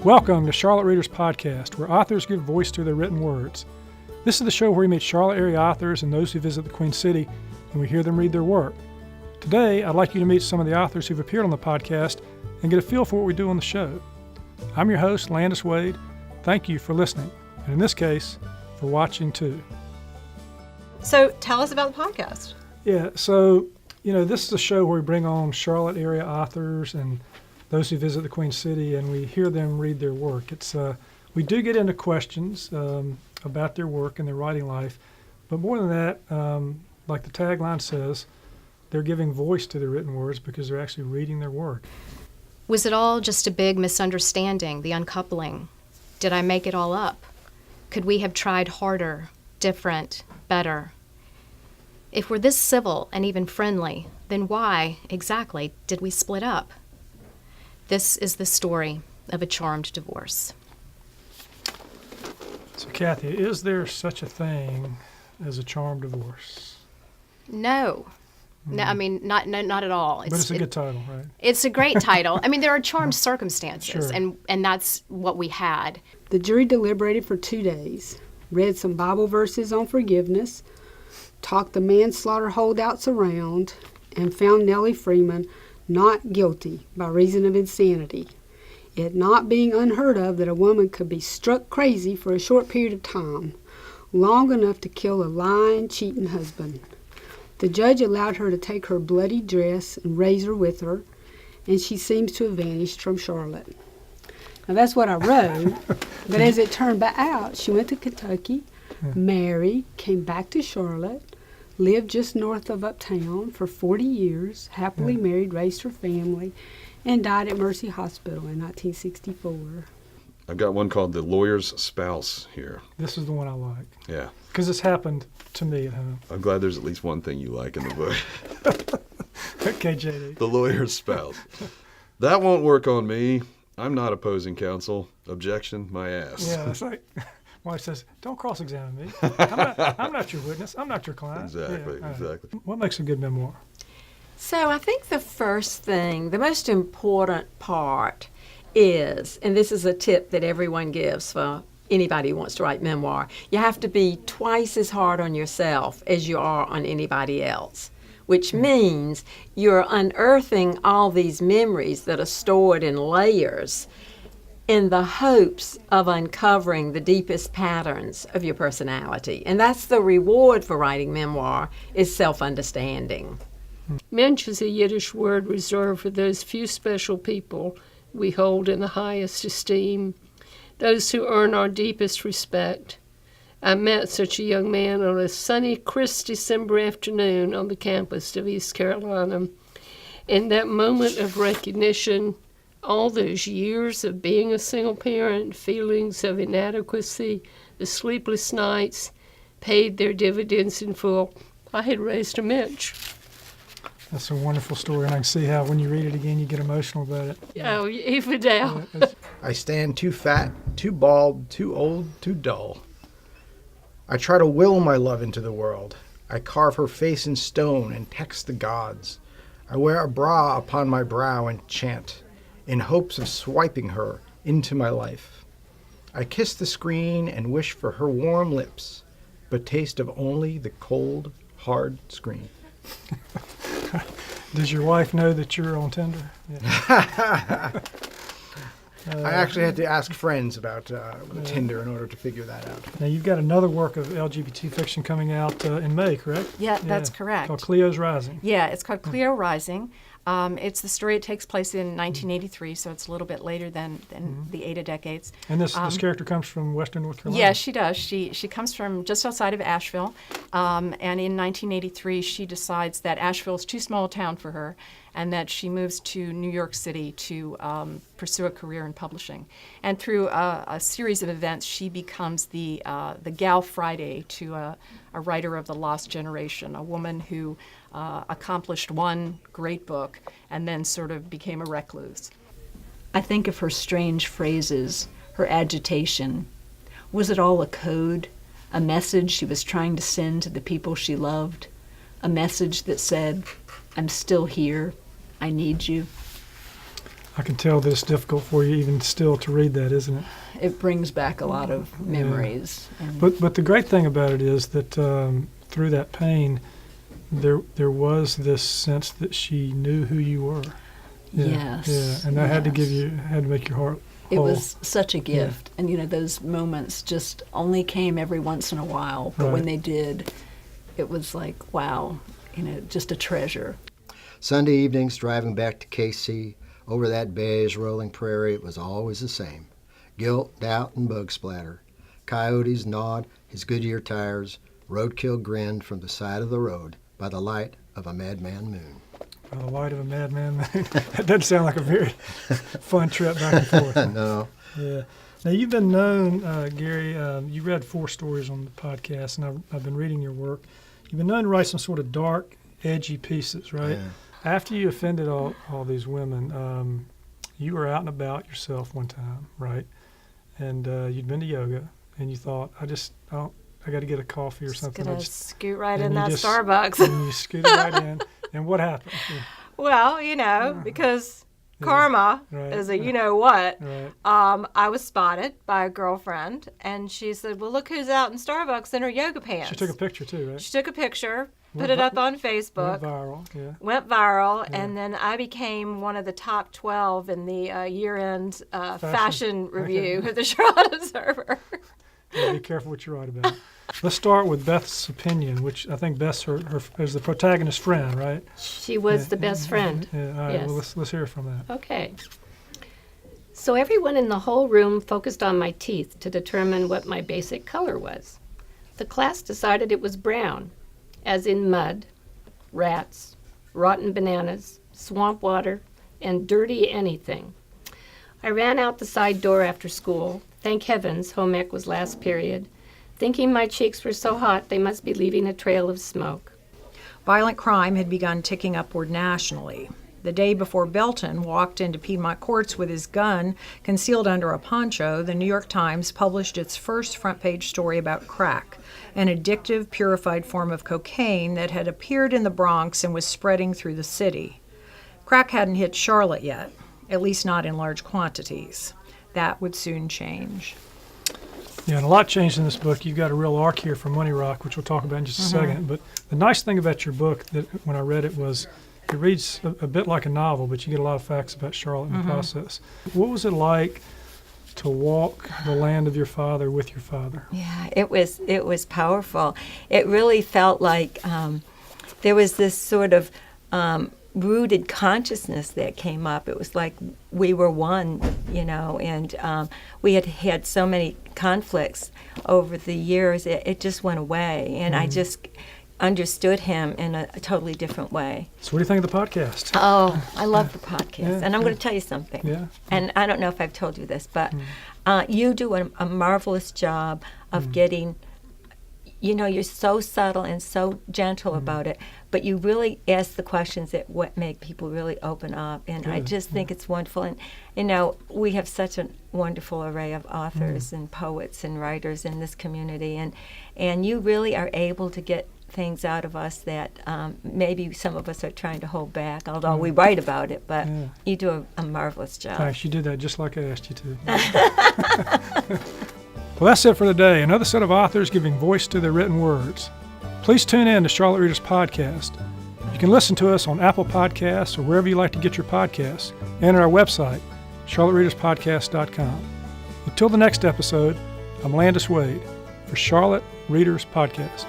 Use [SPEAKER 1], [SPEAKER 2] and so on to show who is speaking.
[SPEAKER 1] Welcome to Charlotte Readers Podcast, where authors give voice to their written words. This is the show where we meet Charlotte area authors and those who visit the Queen City, and we hear them read their work. Today, I'd like you to meet some of the authors who've appeared on the podcast and get a feel for what we do on the show. I'm your host, Landis Wade. Thank you for listening, and in this case, for watching too.
[SPEAKER 2] So tell us about the podcast.
[SPEAKER 1] Yeah, so, this is a show where we bring on Charlotte area authors and those who visit the Queen City, and we hear them read their work. We do get into questions about their work and their writing life, but more than that, like the tagline says, they're giving voice to their written words because they're actually reading their work.
[SPEAKER 2] Was it all just a big misunderstanding, the uncoupling? Did I make it all up? Could we have tried harder, different, better? If we're this civil and even friendly, then why, exactly, did we split up? This is the story of a charmed divorce.
[SPEAKER 1] So, Kathy, is there such a thing as a charmed divorce?
[SPEAKER 2] No. No, I mean, not at all.
[SPEAKER 1] But it's a good title, right?
[SPEAKER 2] It's a great title. I mean, there are charmed circumstances,
[SPEAKER 1] Sure.
[SPEAKER 2] and that's what we had.
[SPEAKER 3] The jury deliberated for 2 days, read some Bible verses on forgiveness, talked the manslaughter holdouts around, and found Nellie Freeman not guilty by reason of insanity, it not being unheard of that a woman could be struck crazy for a short period of time, long enough to kill a lying, cheating husband. The judge allowed her to take her bloody dress and razor with her, and she seems to have vanished from Charlotte. Now that's what I wrote, but as it turned out, she went to Kentucky, married, came back to Charlotte, lived just north of Uptown for 40 years, happily married, raised her family, and died at Mercy Hospital in 1964.
[SPEAKER 4] I've got one called The Lawyer's Spouse here.
[SPEAKER 1] This is the one I like.
[SPEAKER 4] Yeah.
[SPEAKER 1] Because this happened to me at home.
[SPEAKER 4] I'm glad there's at least one thing you like in the book.
[SPEAKER 1] Okay, JD.
[SPEAKER 4] The Lawyer's Spouse. That won't work on me. I'm not opposing counsel. Objection, my ass.
[SPEAKER 1] Yeah, it's like, wife says, don't cross-examine me. I'm not your witness. I'm not your client.
[SPEAKER 4] Exactly,
[SPEAKER 1] Yeah,
[SPEAKER 4] exactly.
[SPEAKER 1] What makes a good memoir?
[SPEAKER 5] So I think the first thing, the most important part is, and this is a tip that everyone gives for anybody who wants to write memoir, you have to be twice as hard on yourself as you are on anybody else, which means you're unearthing all these memories that are stored in layers in the hopes of uncovering the deepest patterns of your personality. And that's the reward for writing memoir, is self-understanding.
[SPEAKER 6] Mensch is a Yiddish word reserved for those few special people we hold in the highest esteem, those who earn our deepest respect. I met such a young man on a sunny, crisp December afternoon on the campus of East Carolina. In that moment of recognition, all those years of being a single parent, feelings of inadequacy, the sleepless nights, paid their dividends in full. I had raised a Mensch.
[SPEAKER 1] That's a wonderful story, and I can see how when you read it again, you get emotional about it.
[SPEAKER 6] Oh, even now.
[SPEAKER 7] I stand too fat, too bald, too old, too dull. I try to will my love into the world. I carve her face in stone and text the gods. I wear a bra upon my brow and chant, in hopes of swiping her into my life. I kiss the screen and wish for her warm lips, but taste of only the cold, hard screen.
[SPEAKER 1] Does your wife know that you're on Tinder? Yeah.
[SPEAKER 7] I actually had to ask friends about Tinder in order to figure that out.
[SPEAKER 1] Now, you've got another work of LGBT fiction coming out in May, correct?
[SPEAKER 8] Yeah, that's correct.
[SPEAKER 1] Called Cleo's Rising.
[SPEAKER 8] Yeah, it's called Cleo Rising. It's the story, it takes place in 1983, so it's a little bit later than the Ada decades.
[SPEAKER 1] And this character comes from Western North Carolina?
[SPEAKER 8] Yeah, she does. She comes from just outside of Asheville, and in 1983 she decides that Asheville is too small a town for her, and that she moves to New York City to pursue a career in publishing. And through a series of events, she becomes the Gal Friday to a writer of the lost generation, a woman who accomplished one great book and then sort of became a recluse.
[SPEAKER 9] I think of her strange phrases, her agitation. Was it all a code, a message she was trying to send to the people she loved? A message that said, I'm still here, I need you?
[SPEAKER 1] I can tell that it's difficult for you even still to read that, isn't it?
[SPEAKER 9] It brings back a lot of memories. And
[SPEAKER 1] But the great thing about it is that through that pain, there was this sense that she knew who you were. Yeah,
[SPEAKER 9] yes.
[SPEAKER 1] yeah, and that had to make your heart
[SPEAKER 9] It
[SPEAKER 1] whole.
[SPEAKER 9] was such a gift. And, those moments just only came every once in a while. But when
[SPEAKER 1] Right.
[SPEAKER 9] they did, it was like, wow, just a treasure.
[SPEAKER 10] Sunday evenings driving back to KC over that beige rolling prairie, it was always the same. Guilt, doubt, and bug splatter. Coyotes gnawed his Goodyear tires. Roadkill grinned from the side of the road by the light of a madman moon.
[SPEAKER 1] By the light of a madman. That doesn't sound like a very fun trip back and forth.
[SPEAKER 10] No.
[SPEAKER 1] Yeah. Now, you've been known, Gary, you read 4 stories on the podcast, and I've been reading your work. You've been known to write some sort of dark, edgy pieces, right?
[SPEAKER 10] Yeah.
[SPEAKER 1] After you offended all these women, you were out and about yourself one time, right? And you'd been to yoga, and you thought, I got to get a coffee or something.
[SPEAKER 11] Gonna scoot right
[SPEAKER 1] and
[SPEAKER 11] in
[SPEAKER 1] you
[SPEAKER 11] that
[SPEAKER 1] just-
[SPEAKER 11] Starbucks.
[SPEAKER 1] And you scooted right in. And what happened?
[SPEAKER 11] Well, because karma
[SPEAKER 1] Right.
[SPEAKER 11] is a you-know-what.
[SPEAKER 1] Right.
[SPEAKER 11] I was spotted by a girlfriend, and she said, well, look who's out in Starbucks in her yoga pants.
[SPEAKER 1] She took a picture too, right?
[SPEAKER 11] She took a picture, put
[SPEAKER 1] Went
[SPEAKER 11] it
[SPEAKER 1] vi-
[SPEAKER 11] up on Facebook.
[SPEAKER 1] Went viral, yeah.
[SPEAKER 11] Went viral, and then I became one of the top 12 in the year-end fashion review of the Charlotte Observer.
[SPEAKER 1] Yeah, be careful what you write about. Let's start with Beth's opinion, which I think Beth's her is the protagonist's friend, right?
[SPEAKER 12] She was
[SPEAKER 1] Yeah.
[SPEAKER 12] the best friend.
[SPEAKER 1] Yeah. All right.
[SPEAKER 12] Yes.
[SPEAKER 1] Well, let's hear from that.
[SPEAKER 12] Okay. So everyone in the whole room focused on my teeth to determine what my basic color was. The class decided it was brown, as in mud, rats, rotten bananas, swamp water, and dirty anything. I ran out the side door after school. Thank heavens, home ec was last period, thinking my cheeks were so hot they must be leaving a trail of smoke.
[SPEAKER 13] Violent crime had begun ticking upward nationally. The day before Belton walked into Piedmont courts with his gun concealed under a poncho, the New York Times published its first front-page story about crack, an addictive, purified form of cocaine that had appeared in the Bronx and was spreading through the city. Crack hadn't hit Charlotte yet, at least not in large quantities. That would soon change.
[SPEAKER 1] Yeah, and a lot changed in this book. You've got a real arc here from Money Rock, which we'll talk about in just a second. But the nice thing about your book, that when I read it, was it reads a bit like a novel, but you get a lot of facts about Charlotte in the process. What was it like to walk the land of your father with your father?
[SPEAKER 5] Yeah, it was powerful. It really felt like there was this sort of rooted consciousness that came up. It was like we were one, and we had had so many conflicts over the years. It just went away, and I just understood him in a totally different way.
[SPEAKER 1] So what do you think of the podcast?
[SPEAKER 5] Oh, I love the podcast.
[SPEAKER 1] Yeah,
[SPEAKER 5] and I'm
[SPEAKER 1] yeah.
[SPEAKER 5] going to tell you something.
[SPEAKER 1] Yeah.
[SPEAKER 5] And I don't know if I've told you this, but you do a marvelous job of getting, you're so subtle and so gentle about it, but you really ask the questions that what make people really open up. And I just think it's wonderful. And, we have such a wonderful array of authors and poets and writers in this community. And you really are able to get things out of us that maybe some of us are trying to hold back, although we write about it, but you do a marvelous job.
[SPEAKER 1] Thanks. You did that just like I asked you to. Well, that's it for today. Another set of authors giving voice to their written words. Please tune in to Charlotte Readers Podcast. You can listen to us on Apple Podcasts or wherever you like to get your podcasts, and at our website, charlottereaderspodcast.com. Until the next episode, I'm Landis Wade for Charlotte Readers Podcast.